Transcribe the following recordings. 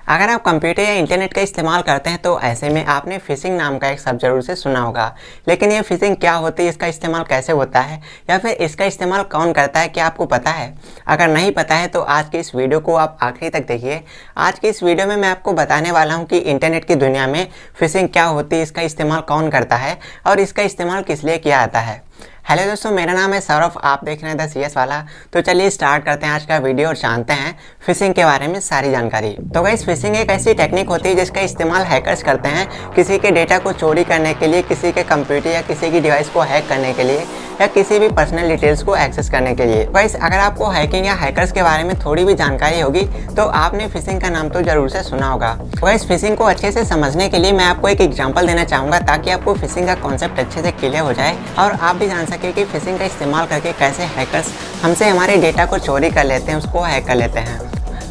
अगर आप कंप्यूटर या इंटरनेट का इस्तेमाल करते हैं तो ऐसे में आपने फिशिंग नाम का एक शब्द जरूर से सुना होगा। लेकिन ये फिशिंग क्या होती है, इसका इस्तेमाल कैसे होता है या फिर इसका इस्तेमाल कौन करता है, क्या आपको पता है? अगर नहीं पता है तो आज की इस वीडियो को आप आखिरी तक देखिए। आज की इस वीडियो में मैं आपको बताने वाला हूँ कि इंटरनेट की दुनिया में फिशिंग क्या होती है, इसका इस्तेमाल कौन करता है और इसका इस्तेमाल किस लिए किया जाता है। हेलो दोस्तों, मेरा नाम है सौरभ, आप देख रहे हैं द CS वाला। तो चलिए स्टार्ट करते हैं आज का वीडियो और जानते हैं फिशिंग के बारे में सारी जानकारी। तो गाइस, फिशिंग एक ऐसी टेक्निक होती है जिसका इस्तेमाल हैकर्स करते हैं किसी के डेटा को चोरी करने के लिए, किसी के कंप्यूटर या किसी की डिवाइस को हैक करने के लिए या किसी भी पर्सनल डिटेल्स को एक्सेस करने के लिए। गाइस, अगर आपको हैकिंग या हैकर्स के बारे में थोड़ी भी जानकारी होगी तो आपने फिशिंग का नाम तो जरूर से सुना होगा। गाइस, फिशिंग को अच्छे से समझने के लिए मैं आपको एक एग्जांपल देना चाहूँगा ताकि आपको फिशिंग का कॉन्सेप्ट अच्छे से क्लियर हो जाए और आप भी जान सके कि फिशिंग का इस्तेमाल करके कैसे हैकर्स हमसे हमारे डेटा को चोरी कर लेते हैं, उसको हैक कर लेते हैं।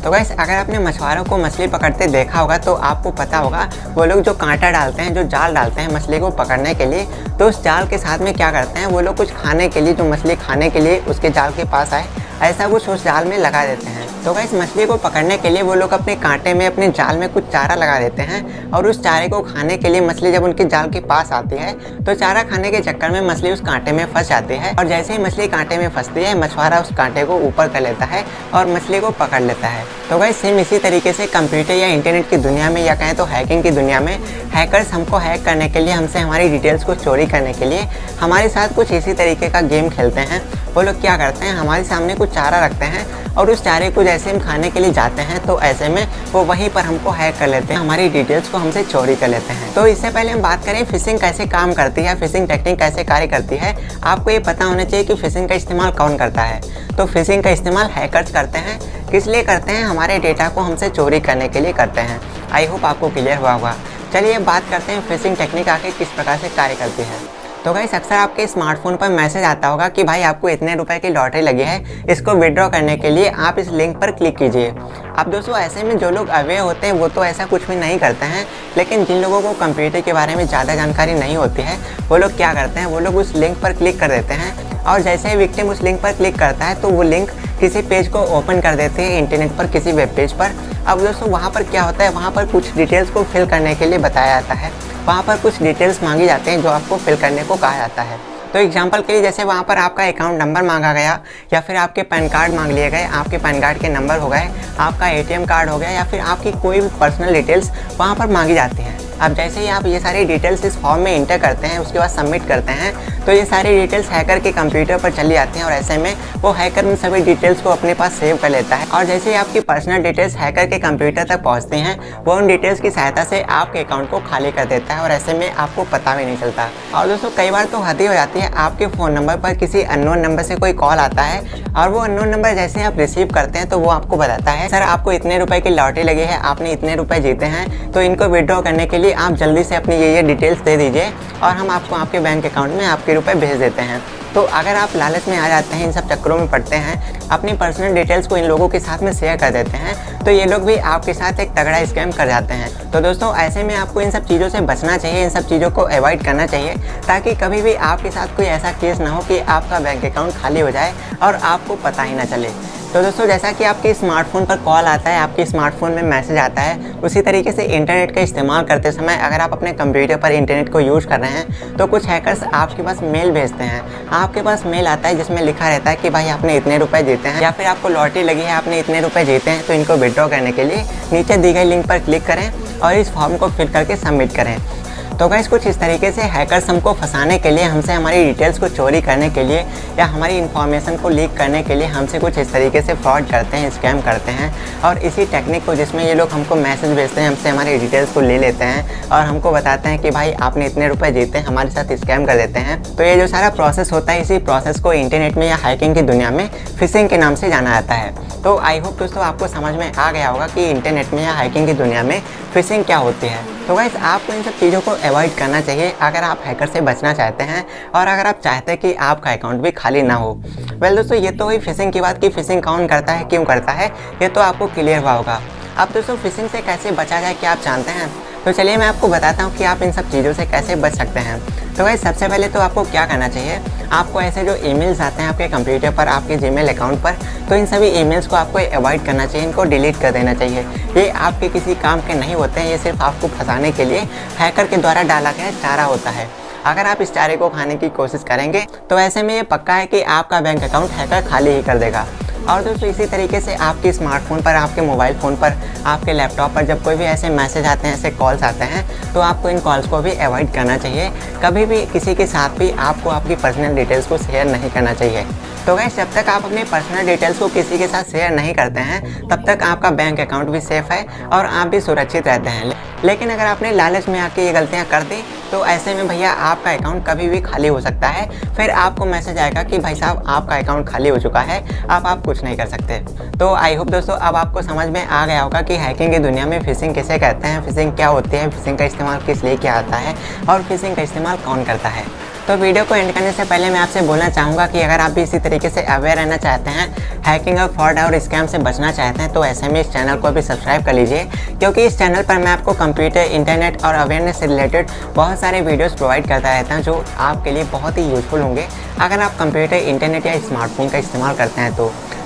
तो गाइस, अगर आपने मछुआरों को मछली पकड़ते देखा होगा तो आपको पता होगा वो लोग जो कांटा डालते हैं, जो जाल डालते हैं मछली को पकड़ने के लिए, तो उस जाल के साथ में क्या करते हैं वो लोग, कुछ खाने के लिए, जो मछली खाने के लिए उसके जाल के पास आए ऐसा कुछ उस जाल में लगा देते हैं। तो गाइस, मछली को पकड़ने के लिए वो लोग अपने कांटे में, अपने जाल में कुछ चारा लगा देते हैं और उस चारे को खाने के लिए मछली जब उनके जाल के पास आती है तो चारा खाने के चक्कर में मछली उस कांटे में फंस जाती है और जैसे ही मछली कांटे में फंसती है मछुआरा उस कांटे को ऊपर कर लेता है और मछली को पकड़ लेता है। तो गाइस, सेम इसी तरीके से कंप्यूटर या इंटरनेट की दुनिया में या कहें तो हैकिंग की दुनिया में हैकर्स हमको हैक करने के लिए, हमसे हमारी डिटेल्स को चोरी करने के लिए हमारे साथ कुछ इसी तरीके का गेम खेलते हैं। वो लोग क्या करते हैं, हमारे सामने कुछ चारा रखते हैं और उस चारे को जैसे हम खाने के लिए जाते हैं तो ऐसे में वो वहीं पर हमको हैक कर लेते हैं, हमारी डिटेल्स को हमसे चोरी कर लेते हैं। तो इससे पहले हम बात करें फिशिंग कैसे काम करती है, फिशिंग टेक्निक कैसे कार्य करती है, आपको ये पता होना चाहिए कि फिशिंग का इस्तेमाल कौन करता है। तो फिशिंग का इस्तेमाल हैकर्स करते हैं। किस लिए करते हैं? हमारे डेटा को हमसे चोरी करने के लिए करते हैं। आई होप आपको क्लियर हुआ होगा। चलिए बात करते हैं फिशिंग टेक्निक आखिर किस प्रकार से कार्य करती है। तो गाइस, अक्सर आपके स्मार्टफोन पर मैसेज आता होगा कि भाई आपको इतने रुपए की लॉटरी लगी है, इसको विड्रॉ करने के लिए आप इस लिंक पर क्लिक कीजिए। अब दोस्तों, ऐसे में जो लोग अवेयर होते हैं वो तो ऐसा कुछ भी नहीं करते हैं, लेकिन जिन लोगों को कंप्यूटर के बारे में ज़्यादा जानकारी नहीं होती है वो लोग क्या करते हैं, वो लोग उस लिंक पर क्लिक कर देते हैं और जैसे ही विक्टिम उस लिंक पर क्लिक करता है तो वो लिंक किसी पेज को ओपन कर देते हैं इंटरनेट पर, किसी वेब पेज पर। अब दोस्तों, वहाँ पर क्या होता है, वहाँ पर कुछ डिटेल्स को फिल करने के लिए बताया जाता है, वहाँ पर कुछ डिटेल्स मांगी जाते हैं जो आपको फिल करने को कहा जाता है। तो एग्जांपल के लिए जैसे वहाँ पर आपका अकाउंट नंबर मांगा गया या फिर आपके पैन कार्ड मांग लिए गए, आपके पैन कार्ड के नंबर हो गए, आपका ATM कार्ड हो गया या फिर आपकी कोई भी पर्सनल डिटेल्स वहाँ पर मांगी जाती हैं। अब जैसे ही आप ये सारी डिटेल्स इस फॉर्म में इंटर करते हैं, उसके बाद सबमिट करते हैं, तो ये सारी डिटेल्स हैकर के कंप्यूटर पर चली जाती हैं और ऐसे में वो हैकर उन सभी डिटेल्स को अपने पास सेव कर लेता है और जैसे ही आपकी पर्सनल डिटेल्स हैकर के कंप्यूटर तक पहुंचती हैं, वो उन डिटेल्स की सहायता से आपके अकाउंट को खाली कर देता है और ऐसे में आपको पता भी नहीं चलता। और दोस्तों, कई बार तो हद ही हो जाती है, आपके फ़ोन नंबर पर किसी अननोन नंबर से कोई कॉल आता है और वो अननोन नंबर जैसे आप रिसीव करते हैं तो वो आपको बताता है, सर आपको इतने रुपए की लॉटरी लगी है, आपने इतने रुपए जीते हैं, तो इनको विड्रॉ करने के लिए आप जल्दी से अपनी ये डिटेल्स दे दीजिए और हम आपको आपके बैंक अकाउंट में आपके रुपए भेज देते हैं। तो अगर आप लालच में आ जाते हैं, इन सब चक्करों में पड़ते हैं, अपनी पर्सनल डिटेल्स को इन लोगों के साथ में शेयर कर देते हैं, तो ये लोग भी आपके साथ एक तगड़ा स्कैम कर जाते हैं। तो दोस्तों, ऐसे में आपको इन सब चीज़ों से बचना चाहिए, इन सब चीज़ों को अवॉइड करना चाहिए ताकि कभी भी आपके साथ कोई ऐसा केस ना हो कि आपका बैंक अकाउंट खाली हो जाए और आपको पता ही ना चले। तो दोस्तों, जैसा कि आपके स्मार्टफोन पर कॉल आता है, आपके स्मार्टफोन में मैसेज आता है, उसी तरीके से इंटरनेट का इस्तेमाल करते समय अगर आप अपने कंप्यूटर पर इंटरनेट को यूज़ कर रहे हैं तो कुछ हैकर्स आपके पास मेल भेजते हैं। आपके पास मेल आता है जिसमें लिखा रहता है कि भाई आपने इतने रुपए जीते हैं या फिर आपको लॉटरी लगी है, आपने इतने रुपए जीते हैं, तो इनको विड्रॉ करने के लिए नीचे दी गई लिंक पर क्लिक करें और इस फॉर्म को फिल करके सबमिट करें। तो गाइस, कुछ इस तरीके से हैकर्स हमको फंसाने के लिए, हमसे हमारी डिटेल्स को चोरी करने के लिए या हमारी इन्फॉर्मेशन को लीक करने के लिए हमसे कुछ इस तरीके से फ्रॉड करते हैं, स्कैम करते हैं। और इसी टेक्निक को, जिसमें ये लोग हमको मैसेज भेजते हैं, हमसे हमारी डिटेल्स को ले लेते हैं और हमको बताते हैं कि भाई आपने इतने रुपए जीते हैं, हमारे साथ स्कैम कर देते हैं। तो ये जो सारा प्रोसेस होता है, इसी प्रोसेस को इंटरनेट में या हैकिंग की दुनिया में फिशिंग के नाम से जाना जाता है। तो आई होप दोस्तों आपको समझ में आ गया होगा कि इंटरनेट में या हैकिंग की दुनिया में फिशिंग क्या होती है। तो गाइस, आपको इन सब चीज़ों को अवॉइड करना चाहिए अगर आप हैकर से बचना चाहते हैं और अगर आप चाहते हैं कि आपका अकाउंट भी खाली ना हो। वेल दोस्तों, ये तो हुई फिशिंग की बात कि फिशिंग कौन करता है, क्यों करता है, ये तो आपको क्लियर हुआ होगा। अब दोस्तों, फिशिंग से कैसे बचा जाए क्या आप जानते हैं? तो चलिए मैं आपको बताता हूँ कि आप इन सब चीज़ों से कैसे बच सकते हैं। तो गाइस सबसे पहले तो आपको क्या करना चाहिए, आपको ऐसे जो ईमेल्स आते हैं आपके कंप्यूटर पर, आपके जीमेल अकाउंट पर, तो इन सभी ईमेल्स को आपको अवॉइड करना चाहिए, इनको डिलीट कर देना चाहिए। ये आपके किसी काम के नहीं होते हैं, ये सिर्फ आपको फंसाने के लिए हैकर के द्वारा डाला गया चारा होता है। अगर आप इस चारे को खाने की कोशिश करेंगे तो ऐसे में ये पक्का है कि आपका बैंक अकाउंट हैकर खाली ही कर देगा। और दोस्तों इसी तरीके से आपके स्मार्टफोन पर, आपके मोबाइल फ़ोन पर, आपके लैपटॉप पर जब कोई भी ऐसे मैसेज आते हैं, ऐसे कॉल्स आते हैं, तो आपको इन कॉल्स को भी अवॉइड करना चाहिए। कभी भी किसी के साथ भी आपको आपकी पर्सनल डिटेल्स को शेयर नहीं करना चाहिए। तो गाइस जब तक आप अपनी पर्सनल डिटेल्स को किसी के साथ शेयर नहीं करते हैं तब तक आपका बैंक अकाउंट भी सेफ़ है और आप भी सुरक्षित रहते हैं। लेकिन अगर आपने लालच में आके ये गलतियाँ कर दी तो ऐसे में भैया आपका अकाउंट कभी भी खाली हो सकता है। फिर आपको मैसेज आएगा कि भाई साहब आपका अकाउंट खाली हो चुका है, अब आप कुछ नहीं कर सकते। तो आई होप दोस्तों अब आपको समझ में आ गया होगा कि हैकिंग की दुनिया में फिशिंग किसे कहते हैं, फिशिंग क्या होती है, फिशिंग का इस्तेमाल किस लिए किया जाता है और फिशिंग का इस्तेमाल कौन करता है। तो वीडियो को एंड करने से पहले मैं आपसे बोलना चाहूँगा कि अगर आप भी इसी तरीके से अवेयर रहना चाहते हैं, हैकिंग और फ्रॉड और स्कैम से बचना चाहते हैं, तो ऐसे में इस चैनल को भी सब्सक्राइब कर लीजिए, क्योंकि इस चैनल पर मैं आपको कंप्यूटर, इंटरनेट और अवेयरनेस से रिलेटेड बहुत सारे वीडियोस प्रोवाइड करता रहता हूं जो आपके लिए बहुत ही यूजफुल होंगे अगर आप कंप्यूटर, इंटरनेट या स्मार्टफोन का इस्तेमाल करते हैं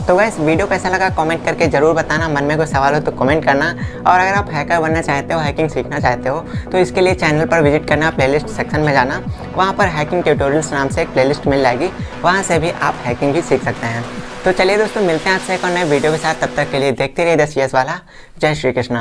तो गाइस वीडियो कैसा लगा कमेंट करके ज़रूर बताना। मन में कोई सवाल हो तो कमेंट करना। और अगर आप हैकर बनना चाहते हो, हैकिंग सीखना चाहते हो, तो इसके लिए चैनल पर विजिट करना, प्लेलिस्ट सेक्शन में जाना, वहाँ पर हैकिंग ट्यूटोरियल्स नाम से एक प्लेलिस्ट मिल जाएगी, वहाँ से भी आप हैकिंग भी सीख सकते हैं। तो चलिए दोस्तों मिलते हैं आपसे एक और नए वीडियो के साथ, तब तक के लिए देखते रहिए 10 CS वाला। जय श्री कृष्णा।